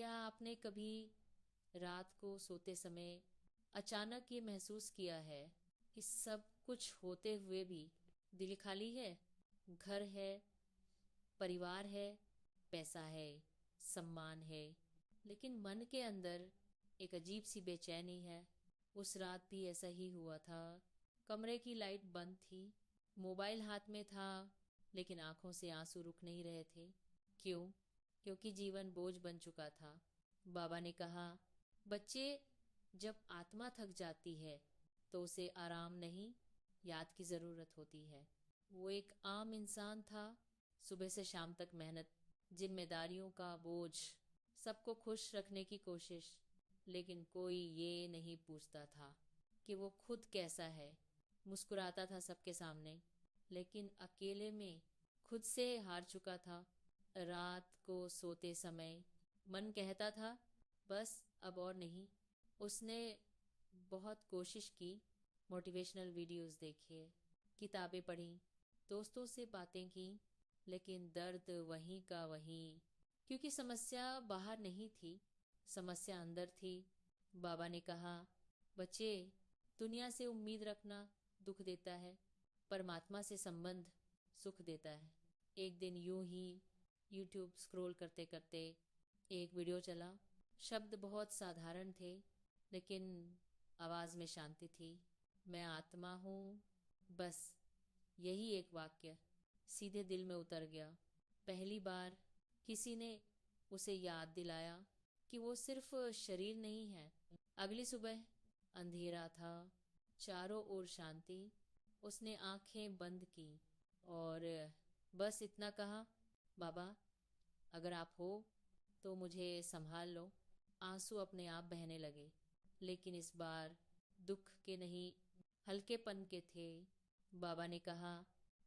क्या आपने कभी रात को सोते समय अचानक ये महसूस किया है कि सब कुछ होते हुए भी दिल खाली है? घर है, परिवार है, पैसा है, सम्मान है, लेकिन मन के अंदर एक अजीब सी बेचैनी है। उस रात भी ऐसा ही हुआ था। कमरे की लाइट बंद थी, मोबाइल हाथ में था, लेकिन आंखों से आंसू रुक नहीं रहे थे। क्यों? क्योंकि जीवन बोझ बन चुका था। बाबा ने कहा, बच्चे, जब आत्मा थक जाती है तो उसे आराम नहीं, याद की ज़रूरत होती है। वो एक आम इंसान था, सुबह से शाम तक मेहनत, जिम्मेदारियों का बोझ, सबको खुश रखने की कोशिश, लेकिन कोई ये नहीं पूछता था कि वो खुद कैसा है। मुस्कुराता था सबके सामने, लेकिन अकेले में खुद से हार चुका था। रात को सोते समय मन कहता था, बस अब और नहीं। उसने बहुत कोशिश की, मोटिवेशनल वीडियोस देखे, किताबें पढ़ी, दोस्तों से बातें की, लेकिन दर्द वहीं का वहीं। क्योंकि समस्या बाहर नहीं थी, समस्या अंदर थी। बाबा ने कहा, बच्चे, दुनिया से उम्मीद रखना दुख देता है, परमात्मा से संबंध सुख देता है। एक दिन यूं ही यूट्यूब स्क्रॉल करते करते एक वीडियो चला। शब्द बहुत साधारण थे, लेकिन आवाज़ में शांति थी। मैं आत्मा हूँ, बस यही एक वाक्य सीधे दिल में उतर गया। पहली बार किसी ने उसे याद दिलाया कि वो सिर्फ शरीर नहीं है। अगली सुबह अंधेरा था, चारों ओर शांति। उसने आंखें बंद की और बस इतना कहा, बाबा, अगर आप हो तो मुझे संभाल लो। आंसू अपने आप बहने लगे, लेकिन इस बार दुख के नहीं, हल्केपन के थे। बाबा ने कहा,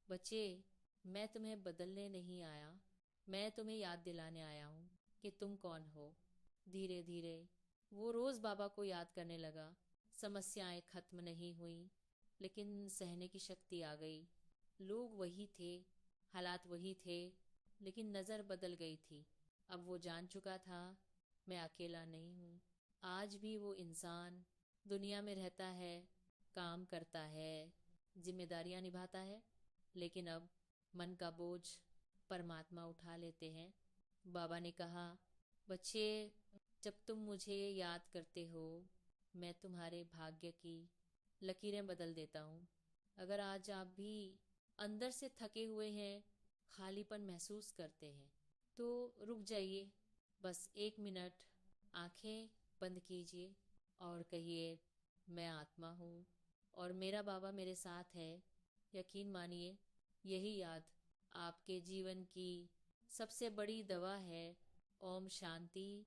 बच्चे, मैं तुम्हें बदलने नहीं आया, मैं तुम्हें याद दिलाने आया हूँ कि तुम कौन हो। धीरे धीरे वो रोज बाबा को याद करने लगा। समस्याएं खत्म नहीं हुई, लेकिन सहने की शक्ति आ गई। लोग वही थे, हालात वही थे, लेकिन नजर बदल गई थी। अब वो जान चुका था, मैं अकेला नहीं हूँ। आज भी वो इंसान दुनिया में रहता है, काम करता है, जिम्मेदारियां निभाता है, लेकिन अब मन का बोझ परमात्मा उठा लेते हैं। बाबा ने कहा, बच्चे, जब तुम मुझे याद करते हो, मैं तुम्हारे भाग्य की लकीरें बदल देता हूँ। अगर आज आप भी अंदर से थके हुए हैं, खालीपन महसूस करते हैं, तो रुक जाइए, बस 1 मिनट आंखें बंद कीजिए और कहिए, मैं आत्मा हूँ और मेरा बाबा मेरे साथ है। यकीन मानिए, यही याद आपके जीवन की सबसे बड़ी दवा है। ओम शांति।